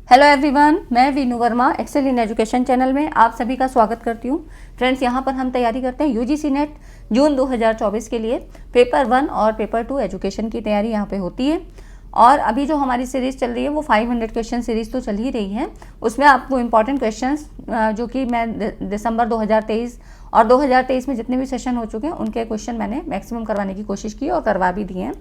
Hello everyone, मैं Veenu Verma Excel in education channel में आप सभी का स्वागत करती हूँ। फ्रेंड्स, यहाँ पर हम तैयारी करते हैं यूजीसी नेट जून 2024 के लिए। पेपर 1 और पेपर 2 एजुकेशन की तैयारी यहाँ पे होती है। और अभी जो हमारी सीरीज़ चल रही है वो 500 क्वेश्चन सीरीज़ तो चल ही रही है। उसमें आपको इम्पॉर्टेंट क्वेश्चंस जो कि मैं दिसंबर 2023 और 2023 में जितने भी सेशन हो चुके हैं उनके क्वेश्चन मैंने मैक्सिमम करवाने की कोशिश की और करवा भी दिए हैं।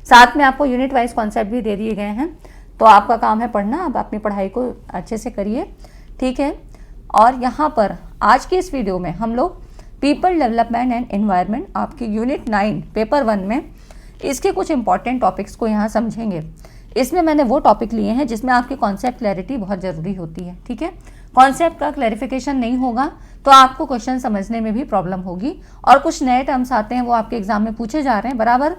साथ में आपको यूनिट वाइज कॉन्सेप्ट भी दे दिए गए हैं। तो आपका काम है पढ़ना, आप अपनी पढ़ाई को अच्छे से करिए, ठीक है। और यहाँ पर आज के इस वीडियो में हम लोग पीपल डेवलपमेंट एंड एनवायरनमेंट आपकी यूनिट 9 पेपर 1 में इसके कुछ इंपॉर्टेंट टॉपिक्स को यहाँ समझेंगे। इसमें मैंने वो टॉपिक लिए हैं जिसमें आपकी कॉन्सेप्ट क्लैरिटी बहुत ज़रूरी होती है, ठीक है। कॉन्सेप्ट का क्लैरिफिकेशन नहीं होगा तो आपको क्वेश्चन समझने में भी प्रॉब्लम होगी। और कुछ नए टर्म्स आते हैं वो आपके एग्जाम में पूछे जा रहे हैं, बराबर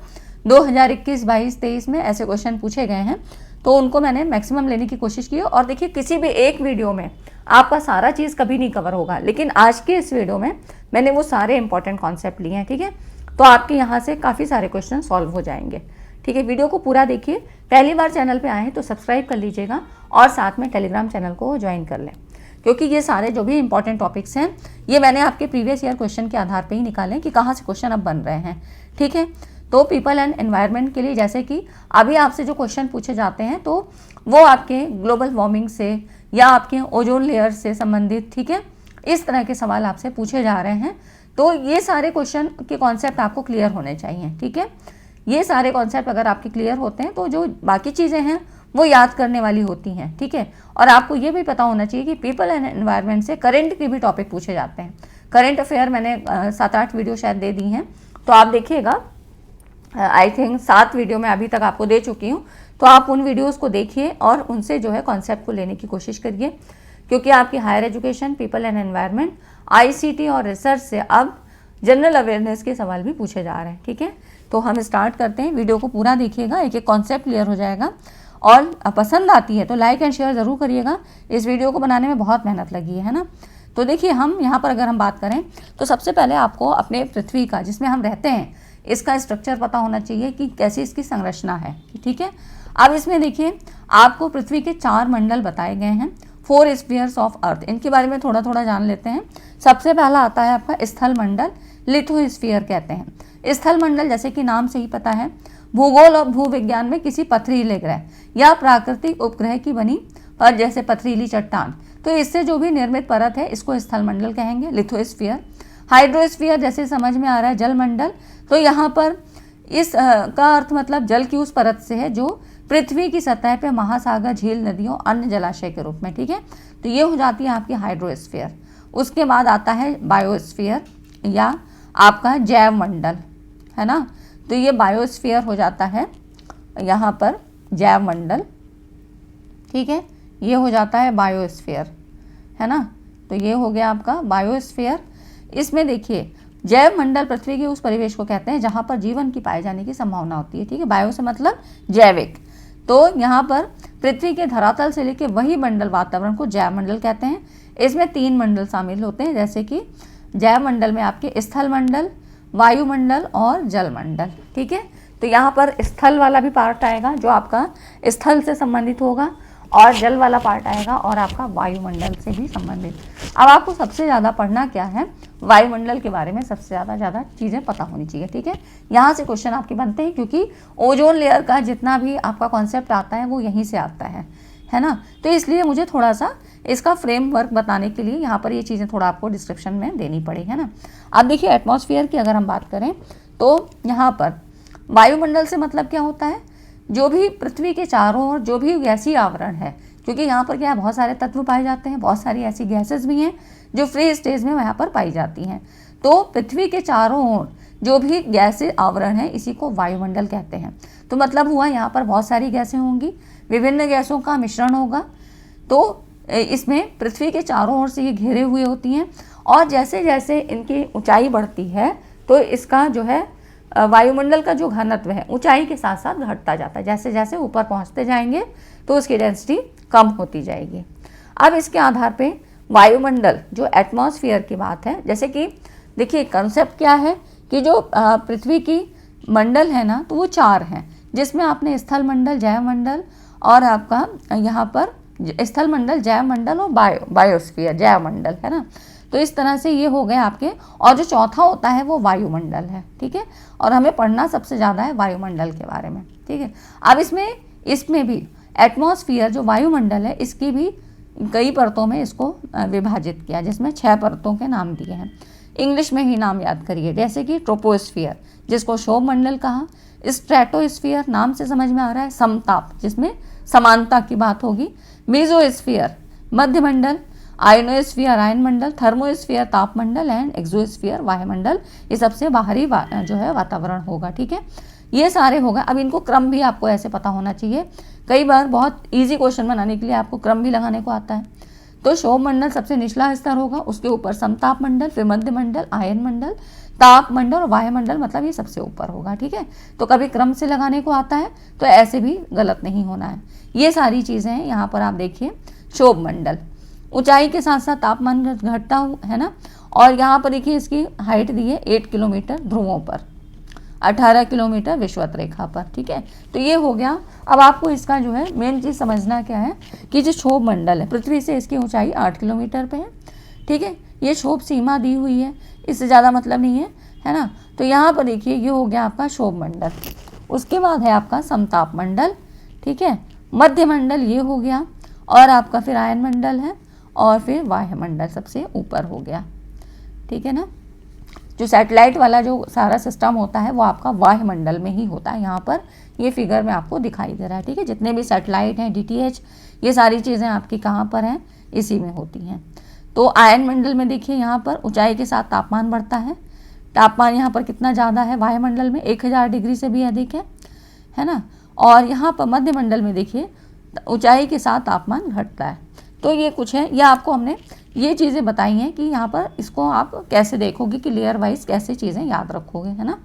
2021, 22, 23 में ऐसे क्वेश्चन पूछे गए हैं, तो उनको मैंने मैक्सिमम लेने की कोशिश की। और देखिए, किसी भी एक वीडियो में आपका सारा चीज़ कभी नहीं कवर होगा, लेकिन आज के इस वीडियो में मैंने वो सारे इंपॉर्टेंट कॉन्सेप्ट लिए हैं, ठीक है। तो आपके यहाँ से काफ़ी सारे क्वेश्चन सॉल्व हो जाएंगे, ठीक है। वीडियो को पूरा देखिए। पहली बार चैनल पे आए हैं तो सब्सक्राइब कर लीजिएगा और साथ में टेलीग्राम चैनल को ज्वाइन कर लें, क्योंकि ये सारे जो भी इंपॉर्टेंट टॉपिक्स हैं ये मैंने आपके प्रीवियस ईयर क्वेश्चन के आधार पर ही निकाले कि कहाँ से क्वेश्चन अब बन रहे हैं, ठीक है। तो पीपल एंड एनवायरनमेंट के लिए जैसे कि अभी आपसे जो क्वेश्चन पूछे जाते हैं तो वो आपके ग्लोबल वार्मिंग से या आपके ओजोन लेयर से संबंधित, ठीक है, इस तरह के सवाल आपसे पूछे जा रहे हैं। तो ये सारे क्वेश्चन के कॉन्सेप्ट आपको क्लियर होने चाहिए, ठीक है। ये सारे कॉन्सेप्ट अगर आपके क्लियर होते हैं तो जो बाकी चीज़ें हैं वो याद करने वाली होती हैं, ठीक है। और आपको ये भी पता होना चाहिए कि पीपल एंड एनवायरनमेंट से करंट के भी टॉपिक पूछे जाते हैं। करंट अफेयर मैंने 7-8 वीडियो शायद दे दी हैं, तो आप देखिएगा। आई थिंक 7 वीडियो मैं अभी तक आपको दे चुकी हूँ, तो आप उन वीडियोस को देखिए और उनसे जो है कॉन्सेप्ट को लेने की कोशिश करिए, क्योंकि आपकी higher education, people and environment, ICT और रिसर्च से अब जनरल अवेयरनेस के सवाल भी पूछे जा रहे हैं, ठीक है। तो हम स्टार्ट करते हैं। वीडियो को पूरा देखिएगा, एक एक कॉन्सेप्ट क्लियर हो जाएगा। और पसंद आती है तो लाइक एंड शेयर ज़रूर करिएगा। इस वीडियो को बनाने में बहुत मेहनत लगी है ना। तो देखिए, हम यहाँ पर अगर हम बात करें तो सबसे पहले आपको अपने पृथ्वी का, जिसमें हम रहते हैं, इसका स्ट्रक्चर पता होना चाहिए कि कैसी इसकी संरचना है, ठीक है। अब इसमें देखिए, आपको पृथ्वी के 4 मंडल बताए गए हैं, 4 स्फीयर्स ऑफ अर्थ। इनके बारे में थोड़ा थोड़ा जान लेते हैं। सबसे पहला आता है आपका स्थल मंडल, लिथोस्फीयर कहते हैं। स्थल मंडल जैसे कि नाम से ही पता है, भूगोल और भूविज्ञान में किसी पथरीले ग्रह या प्राकृतिक उपग्रह की बनी पर जैसे पथरीली चट्टान, तो इससे जो भी निर्मित परत है इसको स्थल मंडल कहेंगे, लिथोस्फीयर। हाइड्रोस्फीयर जैसे समझ में आ रहा है, जल मंडल, तो यहाँ पर इस का अर्थ मतलब जल की उस परत से है जो पृथ्वी की सतह पे महासागर, झील, नदियों, अन्य जलाशय के रूप में, ठीक है। तो ये हो जाती है आपकी हाइड्रोस्फीयर। उसके बाद आता है बायोस्फीयर या आपका जैव मंडल, है ना। तो ये बायोस्फीयर हो जाता है यहाँ पर, जैव मंडल, ठीक है। ये हो जाता है बायोस्फीयर, है ना। तो ये हो गया आपका बायोस्फीयर। इसमें देखिए, जैव मंडल पृथ्वी के उस परिवेश को कहते हैं जहाँ पर जीवन की पाए जाने की संभावना होती है, ठीक है। बायो से मतलब जैविक। तो यहाँ पर पृथ्वी के धरातल से लेकर वही मंडल वातावरण को जैव मंडल कहते हैं। इसमें 3 मंडल शामिल होते हैं, जैसे कि जैव मंडल में आपके स्थल मंडल, वायुमंडल और जल मंडल, ठीक है। तो यहाँ पर स्थल वाला भी पार्ट आएगा जो आपका स्थल से संबंधित होगा, और जल वाला पार्ट आएगा और आपका वायुमंडल से भी संबंधित। अब आपको सबसे ज़्यादा पढ़ना क्या है, वायुमंडल के बारे में सबसे ज़्यादा चीज़ें पता होनी चाहिए, ठीक है। यहाँ से क्वेश्चन आपके बनते हैं, क्योंकि ओजोन लेयर का जितना भी आपका कॉन्सेप्ट आता है वो यहीं से आता है ना। तो इसलिए मुझे थोड़ा सा इसका फ्रेमवर्क बताने के लिए यहाँ पर ये चीज़ें थोड़ा आपको डिस्क्रिप्शन में देनी पड़ी, है ना। अब देखिए, एटमॉस्फेयर की अगर हम बात करें तो यहाँ पर वायुमंडल से मतलब क्या होता है, जो भी पृथ्वी के चारों ओर जो भी गैसीय आवरण है, क्योंकि यहाँ पर क्या है, बहुत सारे तत्व पाए जाते हैं, बहुत सारी ऐसी गैसेस भी हैं जो फ्री स्टेज में यहाँ पर पाई जाती हैं। तो पृथ्वी के चारों ओर जो भी गैसीय आवरण है इसी को वायुमंडल कहते हैं। तो मतलब हुआ, यहाँ पर बहुत सारी गैसें होंगी, विभिन्न गैसों का मिश्रण होगा। तो इसमें पृथ्वी के चारों ओर से ये घेरे हुए होती हैं, और जैसे जैसे इनकी ऊंचाई बढ़ती है तो इसका जो है वायुमंडल का जो घनत्व है ऊंचाई के साथ साथ घटता जाता है। जैसे जैसे ऊपर पहुंचते जाएंगे तो उसकी डेंसिटी कम होती जाएगी। अब इसके आधार पे वायुमंडल जो एटमॉस्फेयर की बात है, जैसे कि देखिए कंसेप्ट क्या है कि जो पृथ्वी की मंडल है ना, तो वो 4 हैं, जिसमें आपने स्थल मंडल, जैव मंडल और आपका यहाँ पर स्थल मंडल, जैव मंडल और बायोस्फीयर, जैव मंडल, है ना। तो इस तरह से ये हो गए आपके। और जो चौथा होता है वो वायुमंडल है, ठीक है। और हमें पढ़ना सबसे ज़्यादा है वायुमंडल के बारे में, ठीक है। अब इसमें भी एटमॉस्फेयर जो वायुमंडल है इसकी भी कई परतों में इसको विभाजित किया, जिसमें 6 परतों के नाम दिए हैं। इंग्लिश में ही नाम याद करिए, जैसे कि ट्रोपोस्फियर जिसको क्षोभ मंडल कहा, स्ट्रेटोस्फियर नाम से समझ में आ रहा है समताप जिसमें समानता की बात होगी, मेसोस्फियर मध्यमंडल, आयनोस्फियर आयनमंडल, थर्मोस्फियर तापमंडल एंड एक्सोस्फियर वायुमंडल, ये सबसे बाहरी जो है वातावरण होगा, ठीक है। ये सारे होगा। अब इनको क्रम भी आपको ऐसे पता होना चाहिए, कई बार बहुत इजी क्वेश्चन बनाने के लिए आपको क्रम भी लगाने को आता है। तो क्षोभ मंडल सबसे निचला स्तर होगा, उसके ऊपर समताप मंडल, फिर मध्य मंडल, आयन मंडल, ताप मंडल और वायुमंडल, मतलब ये सबसे ऊपर होगा, ठीक है। तो कभी क्रम से लगाने को आता है तो ऐसे भी गलत नहीं होना है। ये सारी चीज़ें हैं। यहाँ पर आप देखिए क्षोभ मंडल ऊंचाई के साथ साथ तापमान घटता है ना। और यहाँ पर देखिए इसकी हाइट दी है 8 किलोमीटर ध्रुवों पर, 18 किलोमीटर विषुवत रेखा पर, ठीक है। तो ये हो गया। अब आपको इसका जो है मेन चीज़ समझना क्या है कि जो क्षोभ मंडल है पृथ्वी से इसकी ऊंचाई 8 किलोमीटर पे है, ठीक है। ये क्षोभ सीमा दी हुई है, इससे ज़्यादा मतलब नहीं है ना। तो यहाँ पर देखिए ये हो गया आपका क्षोभ मंडल। उसके बाद है आपका समताप मंडल, ठीक है। मध्य मंडल ये हो गया, और आपका फिर आयन मंडल है, और फिर वायुमंडल सबसे ऊपर हो गया, ठीक है ना। जो सैटेलाइट वाला जो सारा सिस्टम होता है वो आपका वायुमंडल में ही होता है। यहाँ पर ये फिगर में आपको दिखाई दे रहा है, ठीक है। जितने भी सैटेलाइट हैं, DTH, ये सारी चीज़ें आपकी कहाँ पर हैं, इसी में होती हैं। तो आयन मंडल में देखिए यहाँ पर ऊंचाई के साथ तापमान बढ़ता है। तापमान यहाँ पर कितना ज़्यादा है, वायुमंडल में 1000 डिग्री से भी अधिक है ना। और यहाँ पर मध्य मंडल में देखिए ऊंचाई के साथ तापमान घटता है। तो ये कुछ है, यह आपको हमने ये चीज़ें बताई हैं कि यहाँ पर इसको आप कैसे देखोगे कि लेयर वाइज कैसे चीज़ें याद रखोगे, है ना।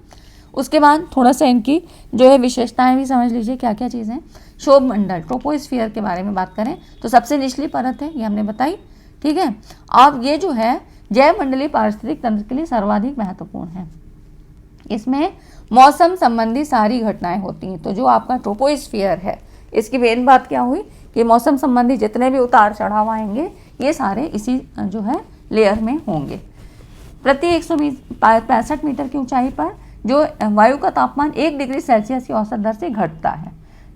उसके बाद थोड़ा सा इनकी जो है विशेषताएं भी समझ लीजिए क्या क्या चीज़ें। क्षोभ मंडल ट्रोपोस्फियर के बारे में बात करें तो सबसे निचली परत है, ये हमने बताई, ठीक है। अब ये जो है जैव मंडलीय पारिस्थितिक तंत्र के लिए सर्वाधिक महत्वपूर्ण है। इसमें मौसम संबंधी सारी घटनाएं होती हैं। तो जो आपका ट्रोपोस्फियर है इसकी मेन बात क्या हुई कि मौसम संबंधी जितने भी उतार चढ़ाव आएंगे ये सारे इसी जो है लेयर में होंगे। प्रति 165 मीटर की ऊंचाई पर जो वायु का तापमान 1 डिग्री सेल्सियस की औसत दर से घटता है,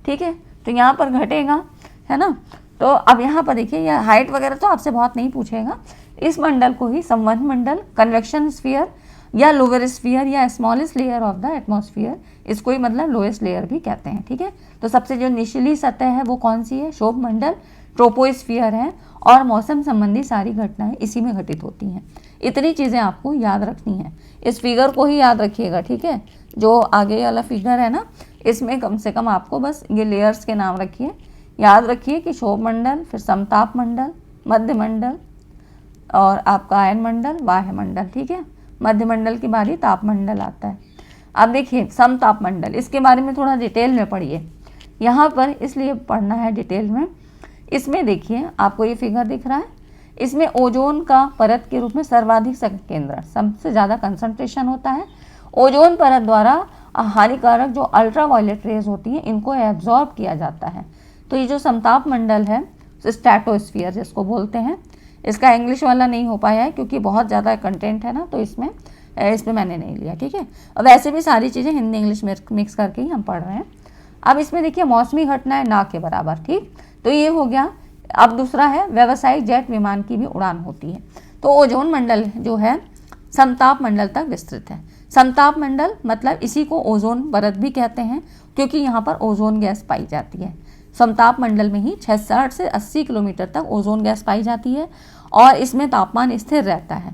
ठीक है। तो यहाँ पर घटेगा, है ना। तो अब यहाँ पर देखिए यह हाइट वगैरह तो आपसे बहुत नहीं पूछेगा। इस मंडल को ही संवहन मंडल, कन्वेक्शन स्फीयर या लोअर स्फीयर या smallest layer of the atmosphere, इसको ही मतलब लोएस्ट लेयर भी कहते हैं, ठीक है। तो सबसे जो निचली सतह है वो कौन सी है, क्षोभ मंडल, ट्रोपोस्फियर है, और मौसम संबंधी सारी घटनाएं इसी में घटित होती हैं। इतनी चीज़ें आपको याद रखनी है। इस फिगर को ही याद रखिएगा, ठीक है। जो आगे वाला फिगर है ना इसमें कम से कम आपको बस ये लेयर्स के नाम रखिए, याद रखिए कि क्षोभ मंडल, फिर समताप मंडल, मध्य मंडल और आपका आयन मंडल, वायुमंडल, ठीक है। मध्य मंडल के बाद ही तापमंडल आता है। अब देखिए समताप मंडल, इसके बारे में थोड़ा डिटेल में पढ़िए। यहाँ पर इसलिए पढ़ना है डिटेल में। इसमें देखिए आपको ये फिगर दिख रहा है, इसमें ओजोन का परत के रूप में सर्वाधिक संकेंद्रण, सबसे ज़्यादा कंसंट्रेशन होता है। ओजोन परत द्वारा हानिकारक जो अल्ट्रावायलेट रेज होती हैं इनको एब्जॉर्ब किया जाता है। तो ये जो समताप मंडल है, स्ट्रेटोस्फियर जिसको बोलते हैं, इसका इंग्लिश वाला नहीं हो पाया है क्योंकि बहुत ज़्यादा कंटेंट है ना, तो इसमें मैंने नहीं लिया, ठीक है। और वैसे भी सारी चीज़ें हिंदी इंग्लिश मिक्स करके ही हम पढ़ रहे हैं। अब इसमें देखिए मौसमी घटनाएं ना के बराबर, ठीक। तो ये हो गया। अब दूसरा है व्यावसायिक जेट विमान की भी उड़ान होती है। तो ओजोन मंडल जो है समताप मंडल तक विस्तृत है। समताप मंडल मतलब इसी को ओजोन परत भी कहते हैं क्योंकि यहाँ पर ओजोन गैस पाई जाती है। समताप मंडल में ही 60 से 80 किलोमीटर तक ओजोन गैस पाई जाती है और इसमें तापमान स्थिर रहता है,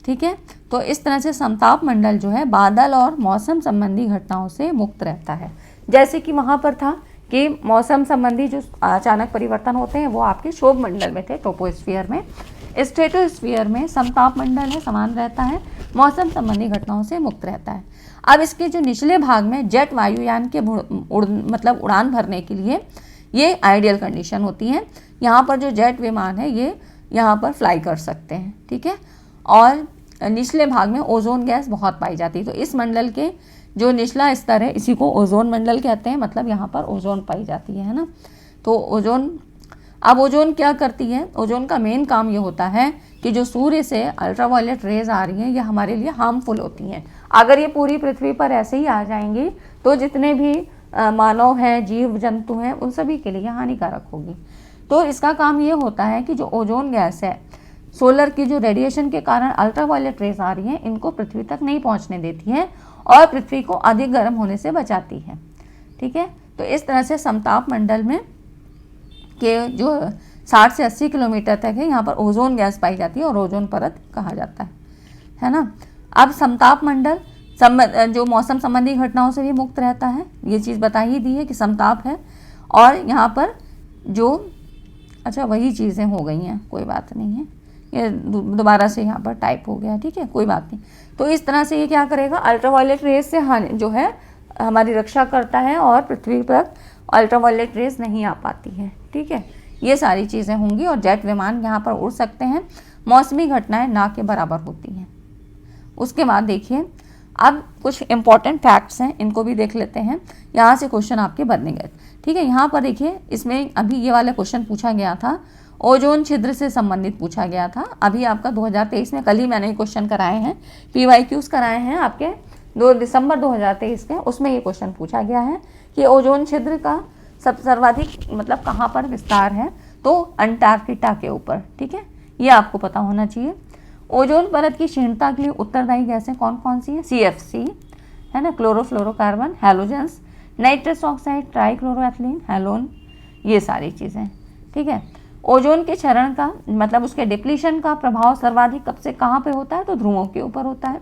ठीक है। तो इस तरह से समताप मंडल जो है बादल और मौसम संबंधी घटनाओं से मुक्त रहता है। जैसे कि वहाँ पर था कि मौसम संबंधी जो अचानक परिवर्तन होते हैं वो आपके क्षोभ मंडल में थे, ट्रोपोस्फियर में। स्ट्रेटोस्फियर में समताप मंडल है, समान रहता है, मौसम संबंधी घटनाओं से मुक्त रहता है। अब इसके जो निचले भाग में जेट वायुयान के मतलब उड़ान भरने के लिए ये आइडियल कंडीशन होती है। यहाँ पर जो जेट विमान है ये यहाँ पर फ्लाई कर सकते हैं, ठीक है। और निचले भाग में ओजोन गैस बहुत पाई जाती है। तो इस मंडल के जो निचला स्तर है इसी को ओजोन मंडल कहते हैं, मतलब यहाँ पर ओजोन पाई जाती है ना। तो ओजोन अब ओजोन क्या करती है, ओजोन का मेन काम ये होता है कि जो सूर्य से अल्ट्रावायलेट रेज आ रही हैं ये हमारे लिए हार्मफुल होती हैं। अगर ये पूरी पृथ्वी पर ऐसे ही आ जाएंगी तो जितने भी मानव हैं, जीव जंतु हैं, उन सभी के लिए हानिकारक होगी। तो इसका काम ये होता है कि जो ओजोन गैस है, सोलर की जो रेडिएशन के कारण अल्ट्रावायलेट रेज आ रही हैं, इनको पृथ्वी तक नहीं पहुंचने देती है और पृथ्वी को अधिक गर्म होने से बचाती है। ठीक है, तो इस तरह से समताप मंडल में के जो 60 से 80 किलोमीटर तक है, यहाँ पर ओजोन गैस पाई जाती है और ओजोन परत कहा जाता है ना। अब समताप मंडल जो मौसम संबंधी घटनाओं से भी मुक्त रहता है, ये चीज़ बता ही दी है कि समताप है। और यहाँ पर जो अच्छा वही चीज़ें हो गई हैं, कोई बात नहीं है, ये दोबारा से यहाँ पर टाइप हो गया, ठीक है, कोई बात नहीं। तो इस तरह से ये क्या करेगा, अल्ट्रावायलेट रेज से जो है हमारी रक्षा करता है और पृथ्वी पर अल्ट्रावायलेट रेज नहीं आ पाती है। ठीक है, ये सारी चीज़ें होंगी और जेट विमान यहाँ पर उड़ सकते हैं। मौसमी घटनाएं ना के बराबर होती हैं। उसके बाद देखिए, अब कुछ इंपॉर्टेंट फैक्ट्स हैं, इनको भी देख लेते हैं। यहाँ से क्वेश्चन आपके बनेंगे। ठीक है, यहाँ पर देखिए, इसमें अभी ये वाला क्वेश्चन पूछा गया था, ओजोन छिद्र से संबंधित पूछा गया था। अभी आपका 2023 में, कल ही मैंने क्वेश्चन कराए हैं, PYQs कराए हैं आपके 2 दिसंबर 2023 के, उसमें ये क्वेश्चन पूछा गया है कि ओजोन छिद्र का सर्वाधिक मतलब कहाँ पर विस्तार है, तो अंटार्कटिका के ऊपर। ठीक है, ये आपको पता होना चाहिए। ओजोन परत की क्षीणता के लिए उत्तरदायी गैसें कौन कौन सी हैं, CFC है ना, chlorofluorocarbon, halogens, nitrous oxide, trichloroethylene, halon, ये सारी चीज़ें। ठीक है, ओजोन के क्षरण का मतलब उसके डिप्लीशन का प्रभाव सर्वाधिक कब से कहाँ पे होता है, तो ध्रुवों के ऊपर होता है।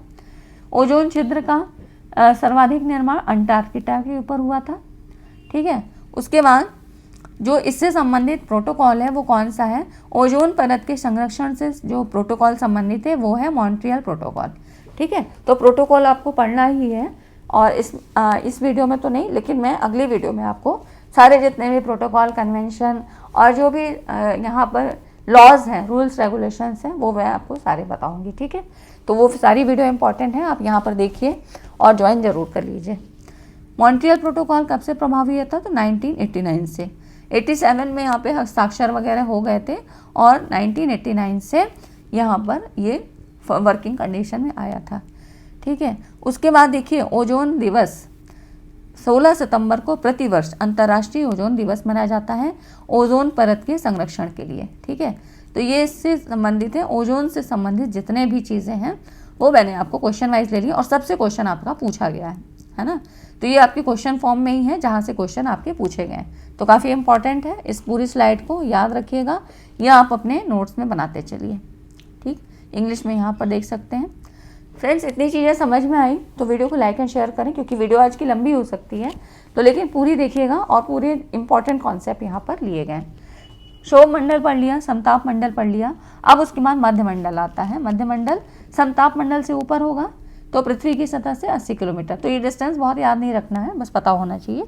ओजोन छिद्र का सर्वाधिक निर्माण अंटार्कटिका के ऊपर हुआ था। ठीक है, उसके बाद जो इससे संबंधित प्रोटोकॉल है वो कौन सा है, ओजोन परत के संरक्षण से जो प्रोटोकॉल संबंधित है वो है मॉन्ट्रियल प्रोटोकॉल। ठीक है, तो प्रोटोकॉल आपको पढ़ना ही है और इस वीडियो में तो नहीं, लेकिन मैं अगली वीडियो में आपको सारे जितने भी प्रोटोकॉल, कन्वेंशन और जो भी यहाँ पर लॉज हैं, रूल्स रेगुलेशंस हैं, वो मैं आपको सारे बताऊँगी। ठीक है, तो वो सारी वीडियो इंपॉर्टेंट है, आप यहाँ पर देखिए और ज्वाइन जरूर कर लीजिए। मॉन्ट्रियल प्रोटोकॉल कब से प्रभावी था, तो 1989 से। 87 में यहाँ पे हस्ताक्षर वगैरह हो गए थे और 1989 से यहाँ पर ये वर्किंग कंडीशन में आया था। ठीक है, उसके बाद देखिए, ओजोन दिवस 16 सितंबर को प्रतिवर्ष अंतर्राष्ट्रीय ओजोन दिवस मनाया जाता है ओजोन परत के संरक्षण के लिए। ठीक है, तो ये इससे संबंधित है, ओजोन से संबंधित जितने भी चीज़ें हैं वो मैंने आपको क्वेश्चन वाइज ले ली और सबसे क्वेश्चन आपका पूछा गया है ना। तो ये आपके क्वेश्चन फॉर्म में ही है जहाँ से क्वेश्चन आपके पूछे गए हैं, तो काफ़ी इंपॉर्टेंट है। इस पूरी स्लाइड को याद रखिएगा या आप अपने नोट्स में बनाते चलिए। ठीक, इंग्लिश में यहाँ पर देख सकते हैं। फ्रेंड्स, इतनी चीज़ें समझ में आई तो वीडियो को लाइक एंड शेयर करें, क्योंकि वीडियो आज की लंबी हो सकती है, तो लेकिन पूरी देखिएगा और पूरे इंपॉर्टेंट कॉन्सेप्ट यहाँ पर लिए गए। क्षोभ मंडल पढ़ लिया, समताप मंडल पढ़ लिया, अब उसके बाद मध्य मंडल आता है। मध्य मंडल समताप मंडल से ऊपर होगा तो पृथ्वी की सतह से 80 किलोमीटर, तो ये डिस्टेंस बहुत याद नहीं रखना है, बस पता होना चाहिए।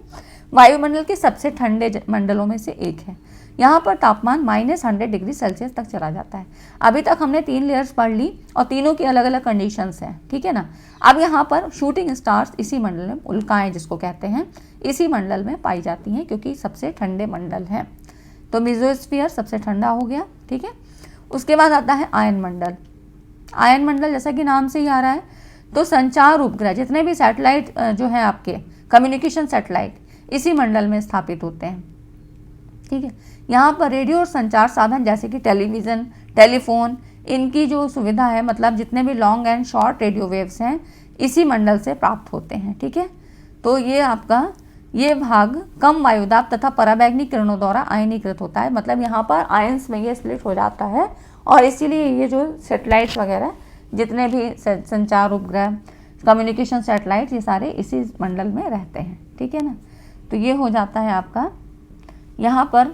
वायुमंडल के सबसे ठंडे मंडलों में से एक है। यहाँ पर तापमान -100 डिग्री सेल्सियस तक चला जाता है। अभी तक हमने 3 लेयर्स पढ़ ली और तीनों की अलग अलग कंडीशंस हैं। ठीक है ना, अब यहाँ पर शूटिंग स्टार्स इसी मंडल में, उल्काएं जिसको कहते हैं, इसी मंडल में पाई जाती हैं क्योंकि सबसे ठंडे मंडल हैं। तो मेसोस्फीयर सबसे ठंडा हो गया। ठीक है, उसके बाद आता है आयन मंडल। आयन मंडल जैसा कि नाम से ही आ रहा है, तो संचार उपग्रह जितने भी सैटेलाइट जो है आपके कम्युनिकेशन सैटेलाइट इसी मंडल में स्थापित होते हैं। ठीक है, यहाँ पर रेडियो और संचार साधन जैसे कि टेलीविज़न, टेलीफोन, इनकी जो सुविधा है, मतलब जितने भी long and short radio waves हैं इसी मंडल से प्राप्त होते हैं। ठीक है, तो ये आपका ये भाग कम वायुदाब तथा पराबैंगनी किरणों द्वारा आयनीकृत होता है, मतलब यहाँ पर आयंस में ये स्प्लिट हो जाता है और इसीलिए ये जो सैटेलाइट्स वगैरह जितने भी संचार उपग्रह, कम्युनिकेशन सैटेलाइट, ये सारे इसी मंडल में रहते हैं। ठीक है ना, तो ये हो जाता है आपका यहाँ पर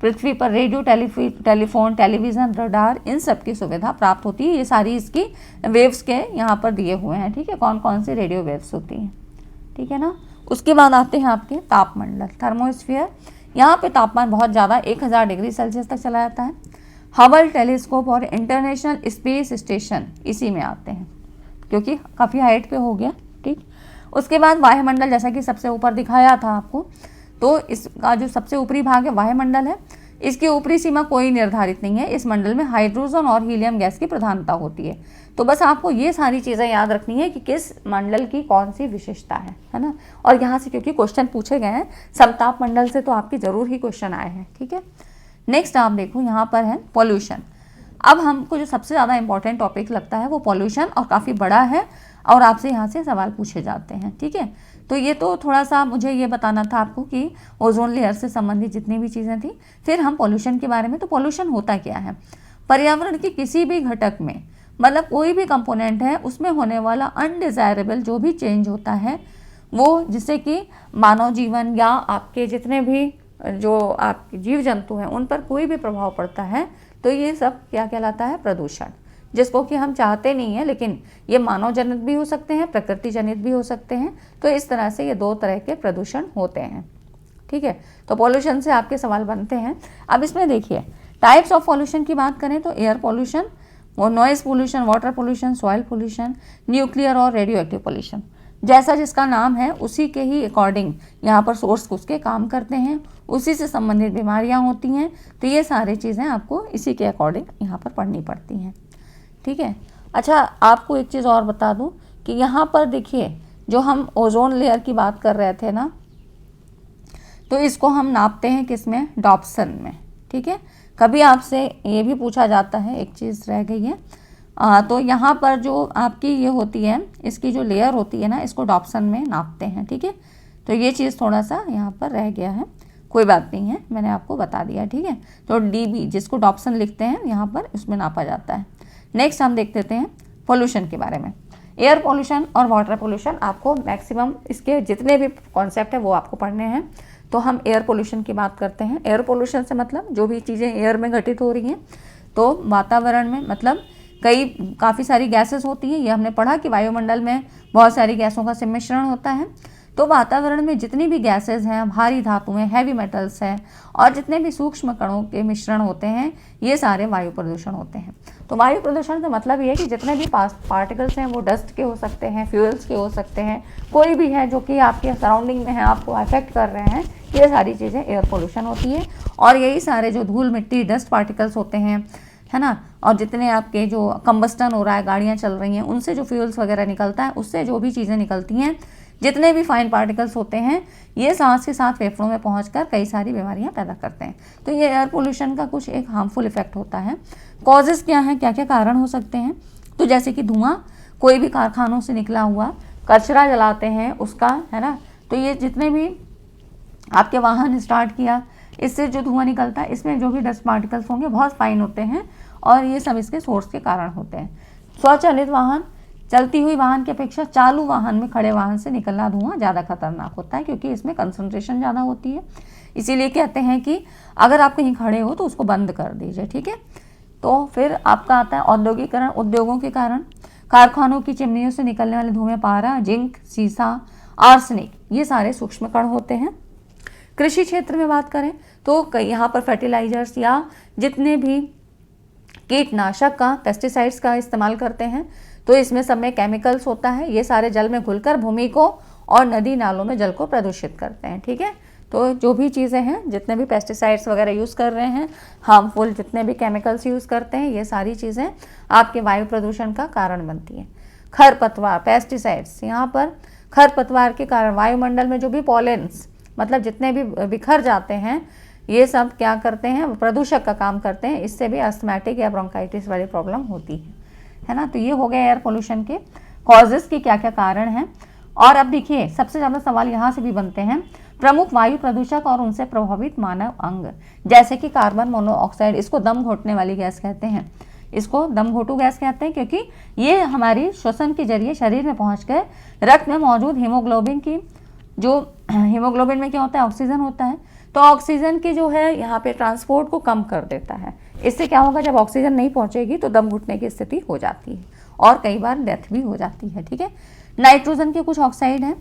पृथ्वी पर रेडियो, टेलीफोन, टेलीविज़न, रडार, इन सब की सुविधा प्राप्त होती है। ये सारी इसकी वेव्स के यहाँ पर दिए हुए हैं। ठीक है, कौन कौन सी रेडियो वेव्स होती हैं। ठीक है ना, उसके बाद आते हैं आपके तापमंडल, थर्मोस्फीयर। यहाँ पे तापमान बहुत ज़्यादा 1000 डिग्री सेल्सियस तक चला जाता है। हबल टेलीस्कोप और इंटरनेशनल स्पेस स्टेशन इसी में आते हैं क्योंकि काफ़ी हाइट पे हो गया। ठीक, उसके बाद वायुमंडल, जैसा कि सबसे ऊपर दिखाया था आपको, तो इसका जो सबसे ऊपरी भाग है वायुमंडल है। इसकी ऊपरी सीमा कोई निर्धारित नहीं है। इस मंडल में हाइड्रोजन और हीलियम गैस की प्रधानता होती है। तो बस आपको ये सारी चीज़ें याद रखनी है कि किस मंडल की कौन सी विशेषता है ना। और यहाँ से क्योंकि क्वेश्चन पूछे गए हैं समताप मंडल से, तो आपके जरूर ही क्वेश्चन आए हैं, ठीक है। नेक्स्ट आप देखो यहाँ पर है पॉल्यूशन। अब हमको जो सबसे ज़्यादा इंपॉर्टेंट टॉपिक लगता है वो पॉल्यूशन, और काफ़ी बड़ा है और आपसे यहाँ से सवाल पूछे जाते हैं, ठीक है। तो ये तो थोड़ा सा मुझे ये बताना था आपको कि ओजोन लेयर से संबंधित जितनी भी चीज़ें थी। फिर हम पॉल्यूशन के बारे में, तो पॉल्यूशन होता क्या है? पर्यावरण के किसी भी घटक में, मतलब कोई भी कंपोनेंट है उसमें होने वाला अनडिज़ायरेबल जो भी चेंज होता है, वो जिससे कि मानव जीवन या आपके जितने भी जो आपके जीव जंतु हैं उन पर कोई भी प्रभाव पड़ता है, तो ये सब क्या कहलाता है? प्रदूषण, जिसको कि हम चाहते नहीं हैं, लेकिन ये मानव जनित भी हो सकते हैं, प्रकृति जनित भी हो सकते हैं। तो इस तरह से ये दो तरह के प्रदूषण होते हैं, ठीक है। तो पॉल्यूशन से आपके सवाल बनते हैं। अब इसमें देखिए टाइप्स ऑफ पॉल्यूशन की बात करें तो air pollution, noise pollution, water pollution, soil pollution, nuclear और रेडियो एक्टिव पोल्यूशन। जैसा जिसका नाम है उसी के ही अकॉर्डिंग यहाँ पर सोर्स उसके काम करते हैं, उसी से संबंधित बीमारियाँ होती हैं। तो ये सारी चीज़ें आपको इसी के अकॉर्डिंग यहाँ पर पढ़नी पड़ती हैं, ठीक है। अच्छा, आपको एक चीज़ और बता दूं कि यहाँ पर देखिए जो हम ओजोन लेयर की बात कर रहे थे ना, तो इसको हम नापते हैं किसमें? डॉप्सन में, ठीक है। कभी आपसे ये भी पूछा जाता है, एक चीज़ रह गई है, तो यहाँ पर जो आपकी ये होती है, इसकी जो लेयर होती है ना, इसको डॉप्सन में नापते हैं, ठीक है। तो ये चीज़ थोड़ा सा यहाँ पर रह गया है, कोई बात नहीं है, मैंने आपको बता दिया, ठीक है। तो डीबी जिसको डॉप्सन लिखते हैं यहाँ पर, उसमें नापा जाता है। नेक्स्ट हम देख लेते हैं पोल्यूशन के बारे में। एयर पोल्यूशन और वाटर पोल्यूशन, आपको मैक्सिमम इसके जितने भी कॉन्सेप्ट है वो आपको पढ़ने हैं। तो हम एयर पोल्यूशन की बात करते हैं। एयर पोल्यूशन से मतलब जो भी चीज़ें एयर में घटित हो रही हैं, तो वातावरण में मतलब काफ़ी सारी गैसेस होती हैं। ये हमने पढ़ा कि वायुमंडल में बहुत सारी गैसों का सम्मिश्रण होता है। तो वातावरण में जितनी भी गैसेस हैं, भारी धातुएं, हैवी मेटल्स हैं, और जितने भी सूक्ष्म कणों के मिश्रण होते हैं, ये सारे वायु प्रदूषण होते हैं। तो वायु प्रदूषण का मतलब ये है कि जितने भी पार्टिकल्स हैं वो डस्ट के हो सकते हैं, फ्यूल्स के हो सकते हैं, कोई भी है जो कि आपके सराउंडिंग में है, आपको अफेक्ट कर रहे हैं, ये सारी चीज़ें एयर पोल्यूशन होती है। और यही सारे जो धूल मिट्टी डस्ट पार्टिकल्स होते हैं, है ना, और जितने आपके जो कंबस्टन हो रहा है, गाड़ियाँ चल रही हैं, उनसे जो फ्यूल्स वगैरह निकलता है, उससे जो भी चीज़ें निकलती हैं, जितने भी फाइन पार्टिकल्स होते हैं, ये सांस के साथ फेफड़ों में पहुंचकर कई सारी बीमारियां पैदा करते हैं। तो ये एयर पोल्यूशन का कुछ एक हार्मफुल इफेक्ट होता है। कॉजेज़ क्या हैं, क्या क्या कारण हो सकते हैं? तो जैसे कि धुआं, कोई भी कारखानों से निकला हुआ कचरा जलाते हैं उसका, है ना, तो ये जितने भी आपके वाहन स्टार्ट किया, इससे जो धुआं निकलता है, इसमें जो भी डस्ट पार्टिकल्स होंगे बहुत फाइन होते हैं, और ये सब इसके सोर्स के कारण होते हैं। स्वचालित वाहन, चलती हुई वाहन की अपेक्षा चालू वाहन में खड़े वाहन से निकलना धुआं ज़्यादा खतरनाक होता है, क्योंकि इसमें कंसंट्रेशन ज़्यादा होती है। इसीलिए कहते हैं कि अगर आप कहीं खड़े हो तो उसको बंद कर दीजिए, ठीक है। तो फिर आपका आता है औद्योगिकरण, उद्योगों के कारण, कारखानों की चिमनियों से निकलने वाले धुएं, पारा, जिंक, सीसा, आर्सेनिक, ये सारे सूक्ष्म कण होते हैं। कृषि क्षेत्र में बात करें तो यहाँ पर फर्टिलाइजर्स या जितने भी कीटनाशक का, पेस्टिसाइड्स का इस्तेमाल करते हैं, तो इसमें सब में केमिकल्स होता है। ये सारे जल में घुलकर भूमि को और नदी नालों में जल को प्रदूषित करते हैं, ठीक है। तो जो भी चीज़ें हैं, जितने भी पेस्टिसाइड्स वगैरह यूज़ कर रहे हैं, हार्मफुल जितने भी केमिकल्स यूज़ करते हैं, ये सारी चीज़ें आपके वायु प्रदूषण का कारण बनती हैं। खरपतवार, पेस्टिसाइड्स, यहाँ पर खरपतवार के कारण वायुमंडल में जो भी पॉलेंस, मतलब जितने भी बिखर जाते हैं, ये सब क्या करते हैं? प्रदूषक का काम करते हैं। इससे भी अस्थमैटिक या ब्रोंकाइटिस वाली प्रॉब्लम होती है ना। तो ये हो गए एयर पोल्यूशन के कॉजेज़ के क्या क्या कारण हैं। और अब देखिए सबसे ज़्यादा सवाल यहाँ से भी बनते हैं, प्रमुख वायु प्रदूषक और उनसे प्रभावित मानव अंग, जैसे कि कार्बन मोनोऑक्साइड, इसको दम घोटने वाली गैस कहते हैं, इसको दम घोटू गैस कहते हैं, क्योंकि ये हमारी श्वसन के जरिए शरीर में पहुँच कर रक्त में मौजूद हीमोग्लोबिन की, जो हीमोग्लोबिन में क्या होता है? ऑक्सीजन होता है। तो ऑक्सीजन की जो है यहाँ पे ट्रांसपोर्ट को कम कर देता है। इससे क्या होगा? जब ऑक्सीजन नहीं पहुँचेगी तो दम घुटने की स्थिति हो जाती है, और कई बार डेथ भी हो जाती है, ठीक है। नाइट्रोजन के कुछ ऑक्साइड हैं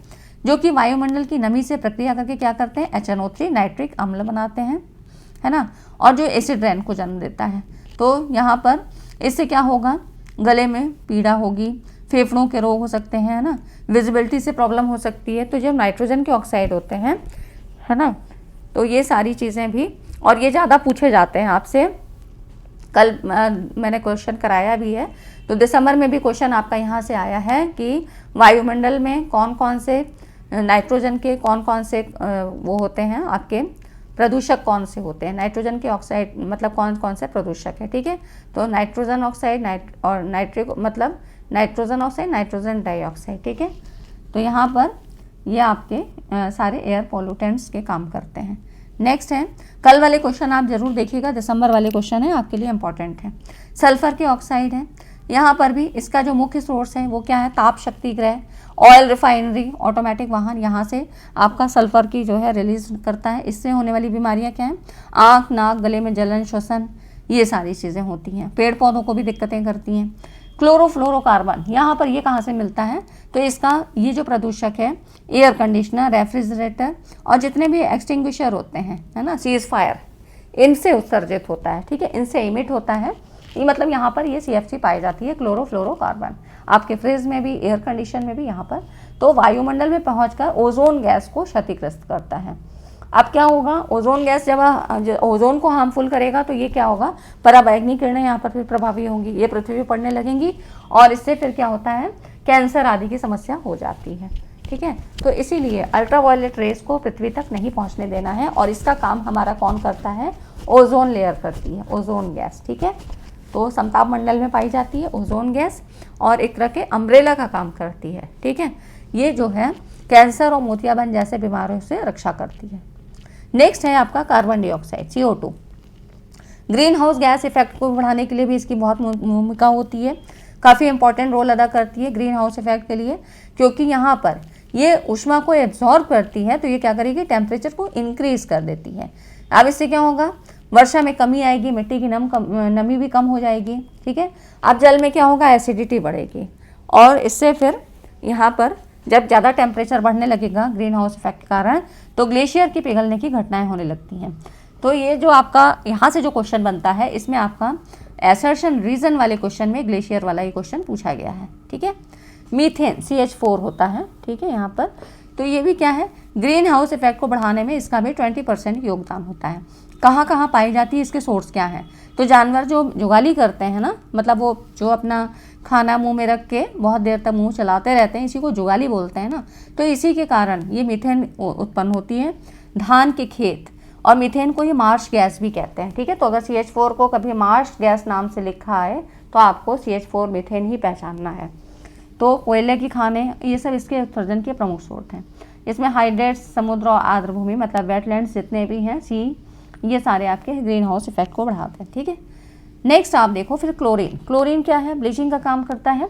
जो कि वायुमंडल की नमी से प्रक्रिया करके क्या करते हैं? HNO3 नाइट्रिक अम्ल बनाते हैं, है ना, और जो एसिड रेन को जन्म देता है। तो यहाँ पर इससे क्या होगा? गले में पीड़ा होगी, फेफड़ों के रोग हो सकते हैं, है ना, विजिबिलिटी से प्रॉब्लम हो सकती है। तो जब नाइट्रोजन के ऑक्साइड होते हैं, है ना, तो ये सारी चीज़ें भी और ये ज़्यादा पूछे जाते हैं आपसे। कल मैंने क्वेश्चन कराया भी है, तो दिसंबर में भी क्वेश्चन आपका यहाँ से आया है कि वायुमंडल में कौन कौन से नाइट्रोजन के कौन कौन से वो होते हैं आपके प्रदूषक, कौन से होते हैं नाइट्रोजन के ऑक्साइड, मतलब कौन कौन से प्रदूषक है। ठीक है, तो नाइट्रोजन ऑक्साइड और नाइट्रिक मतलब नाइट्रोजन ऑक्साइड, नाइट्रोजन डाइऑक्साइड। ठीक है, तो यहाँ पर ये आपके सारे एयर पोल्यूटेंट्स के काम करते हैं। नेक्स्ट है, कल वाले क्वेश्चन आप जरूर देखिएगा, दिसंबर वाले क्वेश्चन है आपके लिए इंपॉर्टेंट है। सल्फर के ऑक्साइड है, यहाँ पर भी इसका जो मुख्य सोर्स है वो क्या है, ताप शक्ति गृह, ऑयल रिफाइनरी, ऑटोमेटिक वाहन, यहाँ से आपका सल्फर की जो है रिलीज करता है। इससे होने वाली बीमारियाँ क्या हैं, आँख, नाक, गले में जलन, श्वसन, ये सारी चीज़ें होती हैं। पेड़ पौधों को भी दिक्कतें करती हैं। क्लोरोफ्लोरोकार्बन, यहाँ पर ये कहाँ से मिलता है, तो इसका ये जो प्रदूषक है, एयर कंडीशनर, रेफ्रिजरेटर और जितने भी एक्सटिंग्विशर होते हैं, है ना, सीज फायर, इनसे उत्सर्जित होता है। ठीक है, इनसे इमिट होता है। ये मतलब यहाँ पर ये CFC पाई जाती है, क्लोरोफ्लोरोकार्बन, आपके फ्रिज में भी, एयर कंडीशन में भी यहाँ पर। तो वायुमंडल में पहुँचकर ओजोन गैस को क्षतिग्रस्त करता है। अब क्या होगा, ओजोन गैस जब ओजोन को हार्मफुल करेगा तो ये क्या होगा, पराबैंगनी किरणें यहाँ पर फिर प्रभावी होंगी, ये पृथ्वी पर पड़ने लगेंगी और इससे फिर क्या होता है, कैंसर आदि की समस्या हो जाती है। ठीक है, तो इसीलिए अल्ट्रावायलेट रेस को पृथ्वी तक नहीं पहुँचने देना है और इसका काम हमारा कौन करता है, ओजोन लेयर करती है, ओजोन गैस। ठीक है, तो समताप मंडल में पाई जाती है ओजोन गैस और एक तरह के अम्ब्रेला का काम करती है। ठीक है, ये जो है कैंसर और मोतियाबिंद जैसे बीमारियों से रक्षा करती है। नेक्स्ट है आपका carbon dioxide, CO2। Green house gas effect को बढ़ाने के लिए भी इसकी बहुत भूमिका होती है, काफ़ी इंपॉर्टेंट रोल अदा करती है ग्रीन हाउस इफेक्ट के लिए, क्योंकि यहाँ पर ये ऊष्मा को एब्जॉर्ब करती है, तो ये क्या करेगी, टेम्परेचर को इंक्रीज कर देती है। अब इससे क्या होगा, वर्षा में कमी आएगी, मिट्टी की नमी भी कम हो जाएगी। ठीक है, अब जल में क्या होगा, एसिडिटी बढ़ेगी और इससे फिर यहाँ पर जब ज़्यादा टेम्परेचर बढ़ने लगेगा ग्रीन हाउस इफेक्ट के कारण, तो ग्लेशियर की पिघलने की घटनाएं होने लगती हैं। तो ये जो आपका यहाँ से जो क्वेश्चन बनता है, इसमें आपका एसर्शन रीजन वाले क्वेश्चन में ग्लेशियर वाला ही क्वेश्चन पूछा गया है। ठीक है, मीथेन CH4 होता है। ठीक है, यहाँ पर तो ये भी क्या है, ग्रीन हाउस इफेक्ट को बढ़ाने में इसका भी 20% योगदान होता है। कहाँ कहाँ पाई जाती है, इसके सोर्स क्या हैं, तो जानवर जो जुगाली करते हैं ना, मतलब वो जो अपना खाना मुंह में रख के बहुत देर तक मुंह चलाते रहते हैं, इसी को जुगाली बोलते हैं ना, तो इसी के कारण ये मीथेन उत्पन्न होती है। धान के खेत, और मीथेन को ये मार्श गैस भी कहते हैं। ठीक है, तो अगर CH4 को कभी मार्श गैस नाम से लिखा है तो आपको CH4 मीथेन ही पहचानना है। तो कोयले की खानें, ये सब इसके उत्सर्जन के प्रमुख स्रोत हैं। इसमें हाइड्रेट्स, समुद्र और आर्द्र भूमि मतलब वेटलैंड्स जितने भी हैं, सी, ये सारे आपके ग्रीन हाउस इफेक्ट को बढ़ाते हैं। ठीक है, नेक्स्ट आप देखो फिर क्लोरीन। क्लोरीन क्या है, ब्लीचिंग का काम करता है।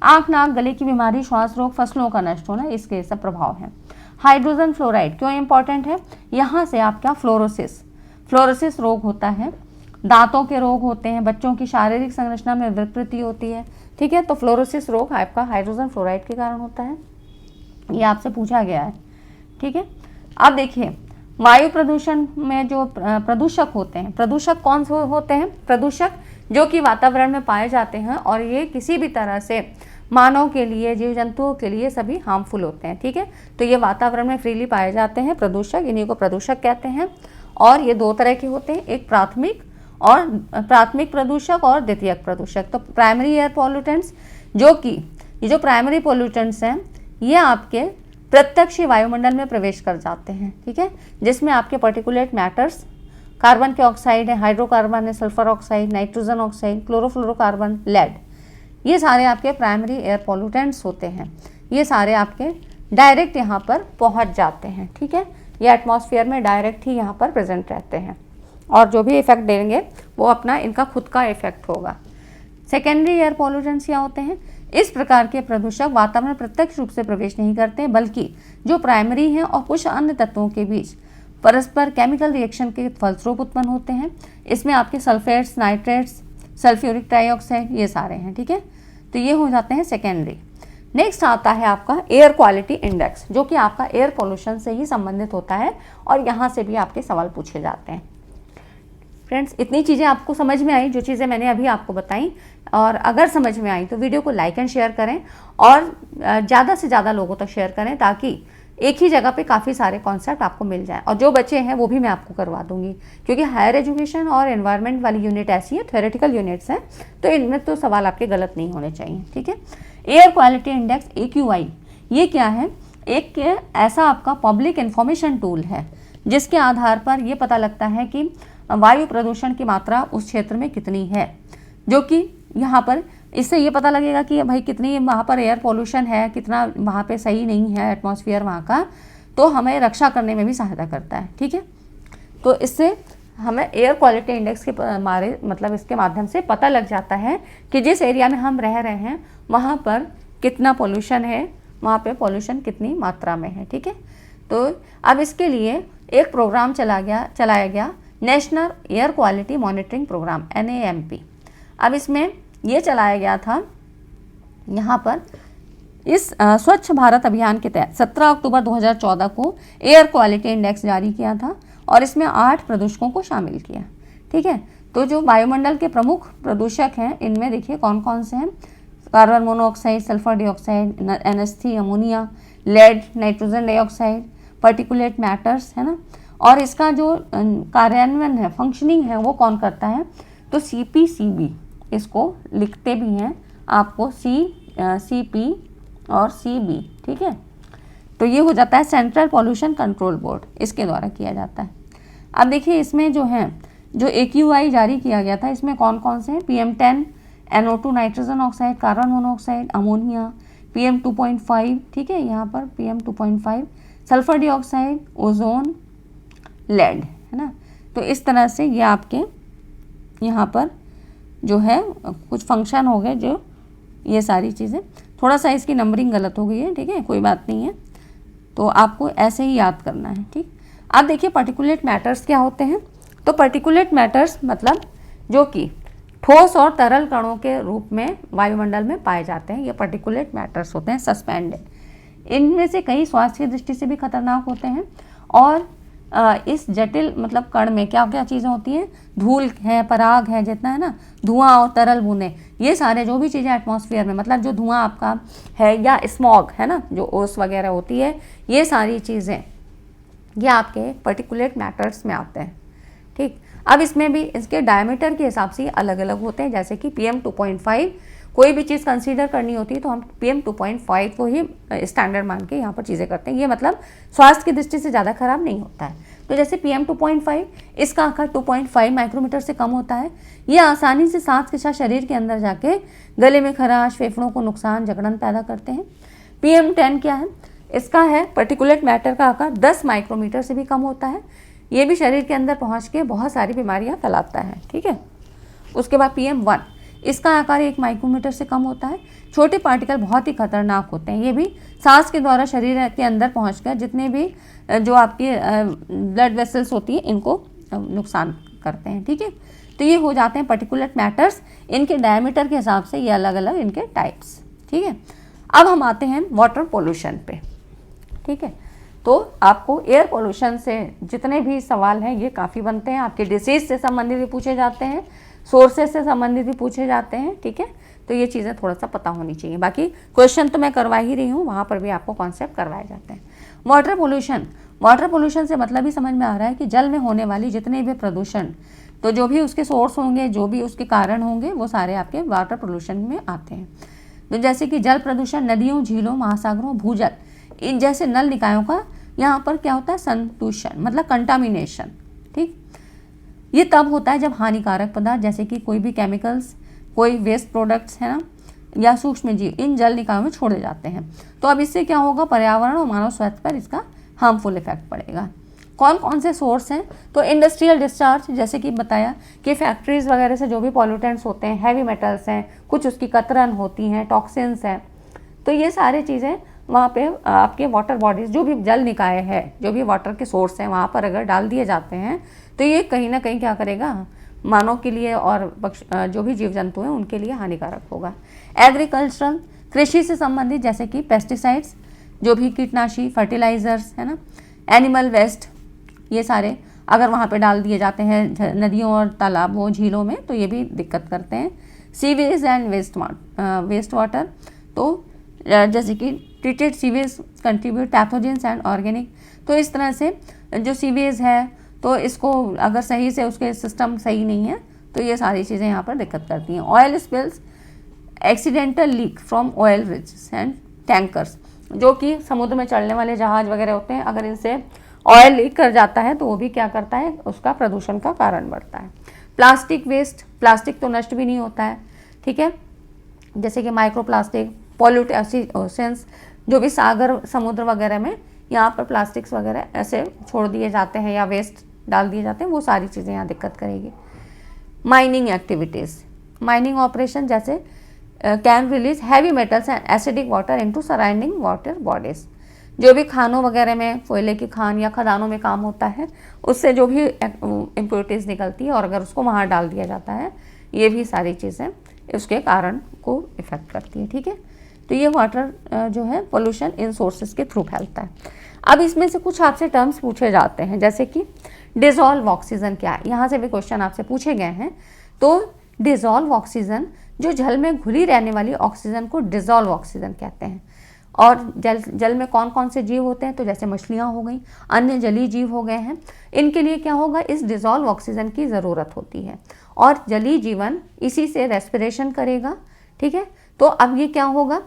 आँख, नाक, गले की बीमारी, श्वास रोग, फसलों का नष्ट होना, इसके सब प्रभाव हैं। हाइड्रोजन फ्लोराइड क्यों इंपॉर्टेंट है, यहाँ से आपका फ्लोरोसिस रोग होता है, दांतों के रोग होते हैं, बच्चों की शारीरिक संरचना में विकृति होती है। ठीक है, तो फ्लोरोसिस रोग आपका हाइड्रोजन फ्लोराइड के कारण होता है, ये आपसे पूछा गया है। ठीक है, अब देखिए वायु प्रदूषण में जो प्रदूषक होते हैं, प्रदूषक कौन से होते हैं, प्रदूषक जो कि वातावरण में पाए जाते हैं और ये किसी भी तरह से मानव के लिए, जीव जंतुओं के लिए सभी हार्मफुल होते हैं। ठीक है, तो ये वातावरण में फ्रीली पाए जाते हैं प्रदूषक, इन्हीं को प्रदूषक कहते हैं। और ये दो तरह के होते हैं, एक प्राथमिक प्रदूषक और द्वितीयक प्रदूषक। तो प्राइमरी एयर पॉल्यूटेंट्स, जो कि ये जो प्राइमरी पॉल्यूटेंट्स हैं, ये आपके प्रत्यक्ष वायुमंडल में प्रवेश कर जाते हैं। ठीक है, जिसमें आपके पर्टिकुलेट मैटर्स, कार्बन के ऑक्साइड है, हाइड्रोकार्बन है, sulphur oxide, nitrogen oxide, chlorofluorocarbon, lead, ये सारे आपके प्राइमरी एयर पॉल्यूटेंट्स होते हैं। ये सारे आपके डायरेक्ट यहाँ पर पहुँच जाते हैं। ठीक है, ये एटमॉस्फेयर में डायरेक्ट ही यहाँ पर प्रेजेंट रहते हैं और जो भी इफेक्ट देंगे वो अपना इनका खुद का इफेक्ट होगा। सेकेंडरी एयर पॉल्यूटेंट्स क्या होते हैं, इस प्रकार के प्रदूषक वातावरण में प्रत्यक्ष रूप से प्रवेश नहीं करते, बल्कि जो प्राइमरी हैं और कुछ अन्य तत्वों के बीच परस्पर केमिकल रिएक्शन के फलस्वरूप उत्पन्न होते हैं। इसमें आपके सल्फेट्स, नाइट्रेट्स, सल्फ्यूरिक डाइऑक्साइड, ये सारे हैं। ठीक है, तो ये हो जाते हैं सेकेंडरी। नेक्स्ट आता है आपका एयर क्वालिटी इंडेक्स, जो कि आपका एयर पोल्यूशन से ही संबंधित होता है और यहाँ से भी आपके सवाल पूछे जाते हैं। फ्रेंड्स, इतनी चीज़ें आपको समझ में आई, जो चीज़ें मैंने अभी आपको बताई, और अगर समझ में आई तो वीडियो को लाइक एंड शेयर करें और ज़्यादा से ज़्यादा लोगों तक शेयर करें, ताकि एक ही जगह पे काफ़ी सारे कॉन्सेप्ट आपको मिल जाए, और जो बच्चे हैं वो भी मैं आपको करवा दूंगी, क्योंकि हायर एजुकेशन और एनवायरनमेंट वाली यूनिट ऐसी है, थ्योरेटिकल यूनिट्स हैं, तो इनमें तो सवाल आपके गलत नहीं होने चाहिए, ठीक है। एयर क्वालिटी इंडेक्स AQI, ये क्या है? एक ऐसा आपका पब्लिक इंफॉर्मेशन टूल है जिसके आधार पर ये पता लगता है कि वायु प्रदूषण की मात्रा उस क्षेत्र में कितनी है, जो कि यहाँ पर इससे ये पता लगेगा कि भाई कितनी वहाँ पर एयर पोल्यूशन है, कितना वहाँ पे सही नहीं है एटमॉस्फेयर वहाँ का, तो हमें रक्षा करने में भी सहायता करता है, ठीक है। तो इससे हमें एयर क्वालिटी इंडेक्स के मारे मतलब इसके माध्यम से पता लग जाता है कि जिस एरिया में हम रह रहे हैं वहाँ पर कितना पोल्यूशन है, वहाँ पे पोल्यूशन कितनी मात्रा में है, ठीक है। तो अब इसके लिए एक प्रोग्राम चलाया गया national air quality monitoring programme NAMP। अब इसमें ये चलाया गया था यहाँ पर इस स्वच्छ भारत अभियान के तहत 17 अक्टूबर 2014 को एयर क्वालिटी इंडेक्स जारी किया था, और इसमें 8 प्रदूषकों को शामिल किया, ठीक है। तो जो वायुमंडल के प्रमुख प्रदूषक हैं इनमें देखिए कौन कौन से हैं: carbon monoxide, sulphur dioxide, NH3, ammonia, lead, nitrogen dioxide, particulate matters, है ना। और इसका जो कार्यान्वयन है, फंक्शनिंग है, वो कौन करता है? तो CPCB, इसको लिखते भी हैं आपको CP और CB, ठीक है। तो ये हो जाता है सेंट्रल पॉल्यूशन कंट्रोल बोर्ड, इसके द्वारा किया जाता है। अब देखिए इसमें जो है जो AQI जारी किया गया था इसमें कौन कौन से हैं: PM10, NO2 nitrogen oxide, carbon monoxide, ammonia, PM2.5, ठीक है, यहाँ पर PM2.5, sulphur dioxide, ozone, lead, है ना। तो इस तरह से ये आपके यहाँ पर जो है कुछ फंक्शन हो गए, जो ये सारी चीज़ें, थोड़ा सा इसकी नंबरिंग गलत हो गई है, ठीक है, कोई बात नहीं है, तो आपको ऐसे ही याद करना है, ठीक। अब देखिए पार्टिकुलेट मैटर्स क्या होते हैं। तो पार्टिकुलेट मैटर्स मतलब जो कि ठोस और तरल कणों के रूप में वायुमंडल में पाए जाते हैं, ये पार्टिकुलेट मैटर्स होते हैं, सस्पेंडेड। इनमें से कई स्वास्थ्य की दृष्टि से भी खतरनाक होते हैं, और इस जटिल मतलब कण में क्या क्या चीज़ें होती हैं: धूल है, पराग है, जितना है ना, धुआं और तरल बूंदें, ये सारे जो भी चीज़ें एटमॉस्फेयर में, मतलब जो धुआं आपका है या स्मॉग है ना, जो ओस वगैरह होती है, ये सारी चीज़ें ये आपके पार्टिकुलेट मैटर्स में आते हैं, ठीक। अब इसमें भी इसके डायमीटर के हिसाब से अलग अलग होते हैं, जैसे कि PM2.5, कोई भी चीज़ कंसीडर करनी होती है तो हम PM2.5 को ही स्टैंडर्ड मान के यहाँ पर चीज़ें करते हैं। ये मतलब स्वास्थ्य की दृष्टि से ज़्यादा खराब नहीं होता है। तो जैसे PM2.5, इसका आकार 2.5 माइक्रोमीटर से कम होता है। ये आसानी से सांस के साथ शरीर के अंदर जाके गले में खराश, फेफड़ों को नुकसान, जकड़न पैदा करते हैं। PM10 क्या है? इसका है पार्टिकुलेट मैटर का आकार 10 माइक्रोमीटर से भी कम होता है। ये भी शरीर के अंदर पहुँच के बहुत सारी बीमारियाँ फैलाता है, ठीक है। उसके बाद PM1, इसका आकार 1 माइक्रोमीटर से कम होता है। छोटे पार्टिकल बहुत ही खतरनाक होते हैं, ये भी सांस के द्वारा शरीर के अंदर पहुंचकर जितने भी जो आपकी ब्लड वेसल्स होती है इनको नुकसान करते हैं, ठीक है। तो ये हो जाते हैं पार्टिकुलेट मैटर्स। इनके डायमीटर के हिसाब से ये अलग अलग इनके टाइप्स, ठीक है। अब हम आते हैं वाटर पोल्यूशन पे, ठीक है। तो आपको एयर पोल्यूशन से जितने भी सवाल हैं ये काफ़ी बनते हैं। आपके डिसीज से संबंधित भी पूछे जाते हैं, सोर्सेज से संबंधित भी पूछे जाते हैं, ठीक है। तो ये चीज़ें थोड़ा सा पता होनी चाहिए। बाकी क्वेश्चन तो मैं करवा ही रही हूँ, वहाँ पर भी आपको कॉन्सेप्ट करवाए जाते हैं। वाटर पोल्यूशन से मतलब ही समझ में आ रहा है कि जल में होने वाली जितने भी प्रदूषण, तो जो भी उसके सोर्स होंगे, जो भी उसके कारण होंगे, वो सारे आपके वाटर पोल्यूशन में आते हैं। तो जैसे कि जल प्रदूषण, नदियों, झीलों, महासागरों, भूजल, इन जैसे नल निकायों का यहाँ पर क्या होता है? संदूषण, मतलब कंटामिनेशन, ठीक। ये तब होता है जब हानिकारक पदार्थ जैसे कि कोई भी केमिकल्स, कोई वेस्ट प्रोडक्ट्स है ना, या सूक्ष्म जीव इन जल निकायों में छोड़े जाते हैं। तो अब इससे क्या होगा? पर्यावरण और मानव स्वास्थ्य पर इसका हार्मफुल इफेक्ट पड़ेगा। कौन कौन से सोर्स हैं? तो इंडस्ट्रियल डिस्चार्ज, जैसे कि बताया कि फैक्ट्रीज वगैरह से जो भी पॉल्यूटेंट्स होते हैं, हैवी मेटल्स हैं, कुछ उसकी कतरन होती हैं, टॉक्सिन्स हैं, तो ये सारी चीज़ें वहाँ पे आपके वाटर बॉडीज, जो भी जल निकाय है, जो भी वाटर के सोर्स हैं, वहाँ पर अगर डाल दिए जाते हैं तो ये कहीं ना कहीं क्या करेगा? मानव के लिए और जो भी जीव जंतु हैं उनके लिए हानिकारक होगा। एग्रीकल्चरल, कृषि से संबंधित, जैसे कि पेस्टिसाइड्स, जो भी कीटनाशी, फर्टिलाइजर्स है ना, एनिमल वेस्ट, ये सारे अगर वहाँ पे डाल दिए जाते हैं नदियों और तालाबों, झीलों में, तो ये भी दिक्कत करते हैं। सीवेज एंड वेस्ट वाटर, तो जैसे कि treated sewage contribute pathogens and organic. तो इस तरह से जो सीवेज है तो इसको अगर सही से उसके सिस्टम सही नहीं है तो ये सारी चीज़ें यहाँ पर दिक्कत करती हैं। Oil spills, accidental leak from oil rigs and tankers, जो कि समुद्र में चलने वाले जहाज वगैरह होते हैं, अगर इनसे ऑयल लीक कर जाता है तो वो भी क्या करता है, उसका प्रदूषण का कारण बढ़ता है। प्लास्टिक वेस्ट, प्लास्टिक तो नष्ट भी नहीं होता है, ठीक है, जैसे कि माइक्रो प्लास्टिक, पॉल्यूटेड ओशंस, जो भी सागर समुद्र वगैरह में यहाँ पर प्लास्टिक्स वगैरह ऐसे छोड़ दिए जाते हैं या वेस्ट डाल दिए जाते हैं, वो सारी चीज़ें यहाँ दिक्कत करेगी। माइनिंग एक्टिविटीज़, माइनिंग ऑपरेशन जैसे can release heavy metals and acidic water into surrounding water bodies, जो भी खानों वगैरह में कोयले की खान या खदानों में काम होता है उससे जो भी इम्प्योरिटीज़ निकलती है और अगर उसको वहाँ डाल दिया जाता है, ये भी सारी चीज़ें उसके कारण को इफ़ेक्ट करती है, ठीक है। तो ये वाटर जो है पोल्यूशन इन सोर्सेज के थ्रू फैलता है। अब इसमें से कुछ आपसे टर्म्स पूछे जाते हैं, जैसे कि डिजॉल्व ऑक्सीजन क्या है, यहाँ से भी क्वेश्चन आपसे पूछे गए हैं। तो डिजॉल्व ऑक्सीजन, जो जल में घुली रहने वाली ऑक्सीजन को डिजॉल्व ऑक्सीजन कहते हैं। और जल में कौन कौन से जीव होते हैं, तो जैसे मछलियाँ हो गई, अन्य जलीय जीव हो गए हैं, इनके लिए क्या होगा, इस डिजॉल्व ऑक्सीजन की ज़रूरत होती है और जलीय जीवन इसी से रेस्पिरेशन करेगा, ठीक है। तो अब ये क्या होगा,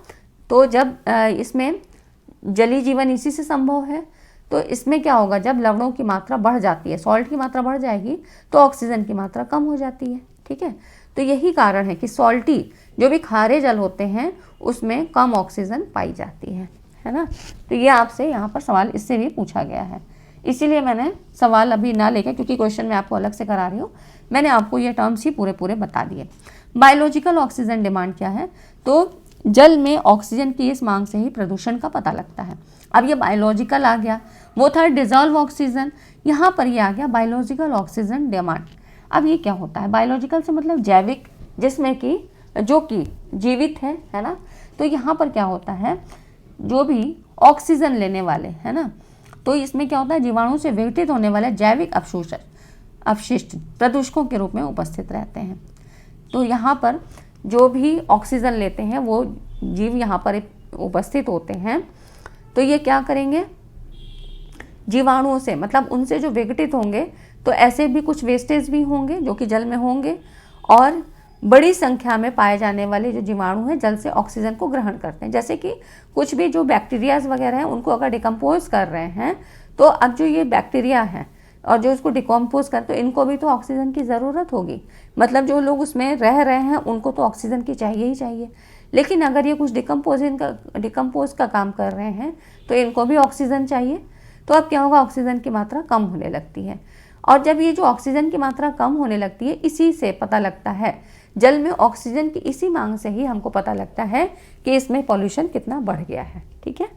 तो जब इसमें जलीय जीवन इसी से संभव है, तो इसमें क्या होगा, जब लवणों की मात्रा बढ़ जाती है, सॉल्ट की मात्रा बढ़ जाएगी तो ऑक्सीजन की मात्रा कम हो जाती है, ठीक है। तो यही कारण है कि सॉल्टी जो भी खारे जल होते हैं उसमें कम ऑक्सीजन पाई जाती है ना। तो ये आपसे यहाँ पर सवाल इससे भी पूछा गया है, इसीलिए मैंने सवाल अभी ना लेकर, क्योंकि क्वेश्चन मैं आपको अलग से करा रही हूँ, मैंने आपको ये टर्म्स ही पूरे बता दिए। बायोलॉजिकल ऑक्सीजन डिमांड क्या है, तो जल में ऑक्सीजन की इस मांग से ही प्रदूषण का पता लगता है। अब ये बायोलॉजिकल आ गया, वो था डिजॉल्व ऑक्सीजन, यहाँ पर ये आ गया बायोलॉजिकल ऑक्सीजन डिमांड। अब ये क्या होता है, बायोलॉजिकल से मतलब जैविक, जिसमें कि जो कि जीवित है ना। तो यहाँ पर क्या होता है, जो भी ऑक्सीजन लेने वाले है ना, तो इसमें क्या होता है, जीवाणु से विघटित होने वाले जैविक अपशिष्ट प्रदूषकों के रूप में उपस्थित रहते हैं। तो यहाँ पर जो भी ऑक्सीजन लेते हैं वो जीव यहाँ पर उपस्थित होते हैं, तो ये क्या करेंगे, जीवाणुओं से मतलब उनसे जो विघटित होंगे, तो ऐसे भी कुछ वेस्टेज भी होंगे जो कि जल में होंगे, और बड़ी संख्या में पाए जाने वाले जो जीवाणु हैं जल से ऑक्सीजन को ग्रहण करते हैं। जैसे कि कुछ भी जो बैक्टीरियाज वगैरह हैं उनको अगर डिकम्पोज कर रहे हैं, तो अब जो ये बैक्टीरिया है और जो इसको डिकम्पोज करते हैं, इनको भी तो ऑक्सीजन की ज़रूरत होगी, मतलब जो लोग उसमें रह रहे हैं उनको तो ऑक्सीजन की चाहिए ही चाहिए। लेकिन अगर ये कुछ डिकम्पोज का काम कर रहे हैं तो इनको भी ऑक्सीजन चाहिए। तो अब क्या होगा, ऑक्सीजन की मात्रा कम होने लगती है, और जब ये जो ऑक्सीजन की मात्रा कम होने लगती है, इसी से पता लगता है, जल में ऑक्सीजन की इसी मांग से ही हमको पता लगता है कि इसमें पॉल्यूशन कितना बढ़ गया है, ठीक है।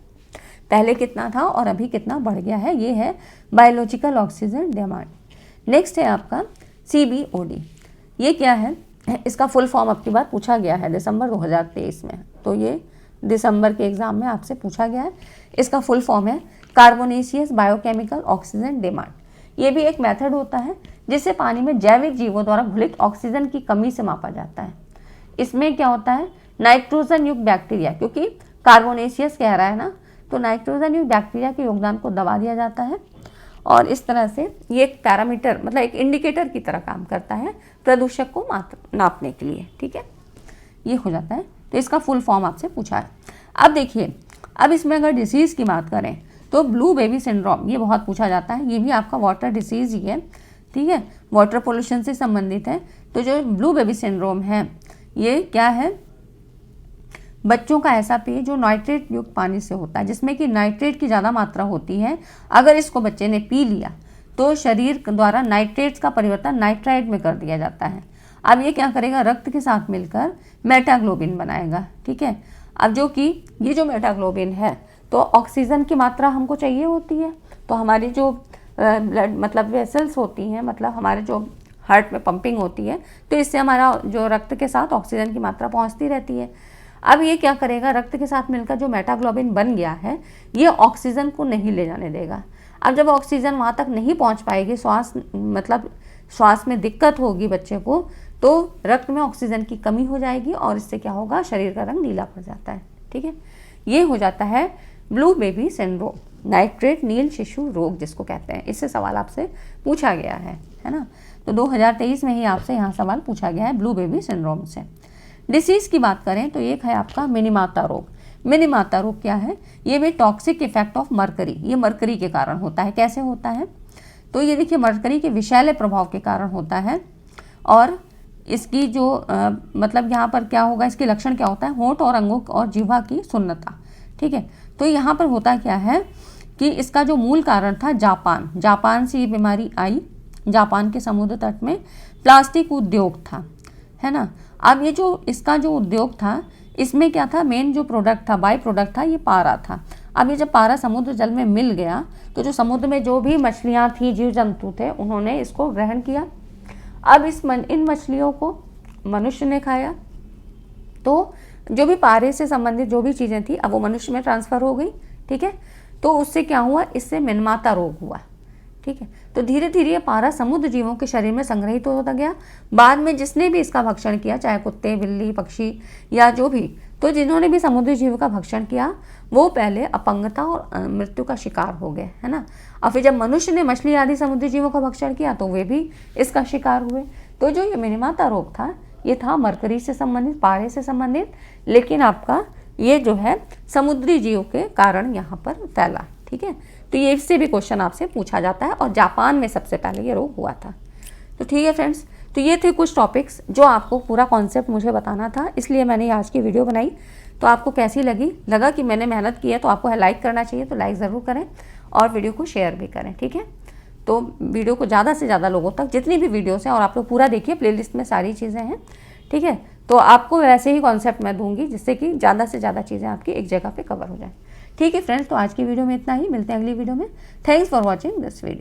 पहले कितना था और अभी कितना बढ़ गया है, ये है बायोलॉजिकल ऑक्सीजन डिमांड। नेक्स्ट है आपका CBOD। ये क्या है, इसका फुल फॉर्म अब की बार पूछा गया है दिसंबर 2023 में, तो ये दिसंबर के एग्जाम में आपसे पूछा गया है। इसका फुल फॉर्म है कार्बोनेशियस बायोकेमिकल ऑक्सीजन डिमांड। ये भी एक मेथड होता है जिससे पानी में जैविक जीवों द्वारा घुलित ऑक्सीजन की कमी से मापा जाता है। इसमें क्या होता है, नाइट्रोजन युक्त बैक्टीरिया, क्योंकि कार्बोनेशियस कह रहा है ना, तो नाइट्रोजन युक्त बैक्टीरिया के योगदान को दबा दिया जाता है, और इस तरह से ये एक पैरामीटर मतलब एक इंडिकेटर की तरह काम करता है प्रदूषक को नापने के लिए, ठीक है। ये हो जाता है, तो इसका फुल फॉर्म आपसे पूछा है। अब देखिए, अब इसमें अगर डिसीज़ की बात करें तो ब्लू बेबी सिंड्रोम, ये बहुत पूछा जाता है, ये भी आपका वाटर डिसीज़ ही है, ठीक है, वाटर पोल्यूशन से संबंधित है। तो जो ब्लू बेबी सिंड्रोम है, ये क्या है, बच्चों का ऐसा पेय जो नाइट्रेट युक्त पानी से होता है, जिसमें कि नाइट्रेट की ज़्यादा मात्रा होती है। अगर इसको बच्चे ने पी लिया तो शरीर द्वारा नाइट्रेट्स का परिवर्तन नाइट्राइट में कर दिया जाता है। अब ये क्या करेगा, रक्त के साथ मिलकर मेटाग्लोबिन बनाएगा, ठीक है। अब जो कि ये जो मेटाग्लोबिन है, तो ऑक्सीजन की मात्रा हमको चाहिए होती है, तो हमारी जो ब्लड मतलब वेसल्स होती हैं, मतलब हमारे जो हार्ट में पंपिंग होती है, तो इससे हमारा जो रक्त के साथ ऑक्सीजन की मात्रा पहुंचती रहती है। अब ये क्या करेगा, रक्त के साथ मिलकर जो मेटाग्लोबिन बन गया है, ये ऑक्सीजन को नहीं ले जाने देगा। अब जब ऑक्सीजन वहाँ तक नहीं पहुँच पाएगी, श्वास में दिक्कत होगी बच्चे को, तो रक्त में ऑक्सीजन की कमी हो जाएगी और इससे क्या होगा, शरीर का रंग नीला पड़ जाता है, ठीक है। ये हो जाता है ब्लू बेबी सिंड्रोम, नाइट्रेट नील शिशु रोग जिसको कहते हैं। इससे सवाल आपसे पूछा गया है ना। तो 2023 में ही आपसे यहाँ सवाल पूछा गया है ब्लू बेबी सिंड्रोम से। डिसीज़ की बात करें तो एक है आपका मिनीमाता रोग। मिनीमाता रोग क्या है? ये भी टॉक्सिक इफेक्ट ऑफ मरकरी, ये मरकरी के कारण होता है। कैसे होता है? तो ये देखिए मरकरी के विषैले प्रभाव के कारण होता है। और इसकी जो मतलब यहाँ पर क्या होगा, इसके लक्षण क्या होता है? होंठ और अंगों और जीवा की सुन्नता। ठीक है, तो यहाँ पर होता क्या है कि इसका जो मूल कारण था जापान से ये बीमारी आई। जापान के समुद्र तट में प्लास्टिक उद्योग था, है ना। अब ये जो इसका जो उद्योग था, इसमें क्या था? मेन जो प्रोडक्ट था, बाई प्रोडक्ट था, ये पारा था। अब ये जब पारा समुद्र जल में मिल गया तो जो समुद्र में जो भी मछलियाँ थी, जीव जंतु थे, उन्होंने इसको ग्रहण किया। अब इन मछलियों को मनुष्य ने खाया तो जो भी पारे से संबंधित जो भी चीज़ें थी अब वो मनुष्य में ट्रांसफ़र हो गई। ठीक है, तो उससे क्या हुआ? इससे मिनीमाता रोग हुआ। ठीक है, तो धीरे धीरे ये पारा समुद्र जीवों के शरीर में संग्रहित होता गया। बाद में जिसने भी इसका भक्षण किया, चाहे कुत्ते, बिल्ली, पक्षी या जो भी, तो जिन्होंने भी समुद्री जीव का भक्षण किया वो पहले अपंगता और मृत्यु का शिकार हो गए, है ना। और फिर जब मनुष्य ने मछली आदि समुद्री जीवों का भक्षण किया तो वे भी इसका शिकार हुए। तो जो ये मिनीमाता रोग था ये था मरकरी से संबंधित, पारे से संबंधित, लेकिन आपका ये जो है समुद्री जीव के कारण यहाँ पर फैला। ठीक है, तो ये इससे भी क्वेश्चन आपसे पूछा जाता है और जापान में सबसे पहले ये रोग हुआ था। तो ठीक है फ्रेंड्स, तो ये थे कुछ टॉपिक्स जो आपको पूरा कॉन्सेप्ट मुझे बताना था, इसलिए मैंने आज की वीडियो बनाई। तो आपको कैसी लगा कि मैंने मेहनत की है तो आपको लाइक करना चाहिए, तो लाइक ज़रूर करें और वीडियो को शेयर भी करें। ठीक है, तो वीडियो को ज़्यादा से ज़्यादा लोगों तक, जितनी भी वीडियोस हैं, और आप लोग पूरा देखिए, प्लेलिस्ट में सारी चीज़ें हैं। ठीक है, तो आपको वैसे ही कॉन्सेप्ट मैं दूंगी जिससे कि ज़्यादा से ज़्यादा चीज़ें आपकी एक जगह पे कवर हो जाए। ठीक है फ्रेंड्स, तो आज की वीडियो में इतना ही, मिलते हैं अगली वीडियो में। Thanks for watching this video.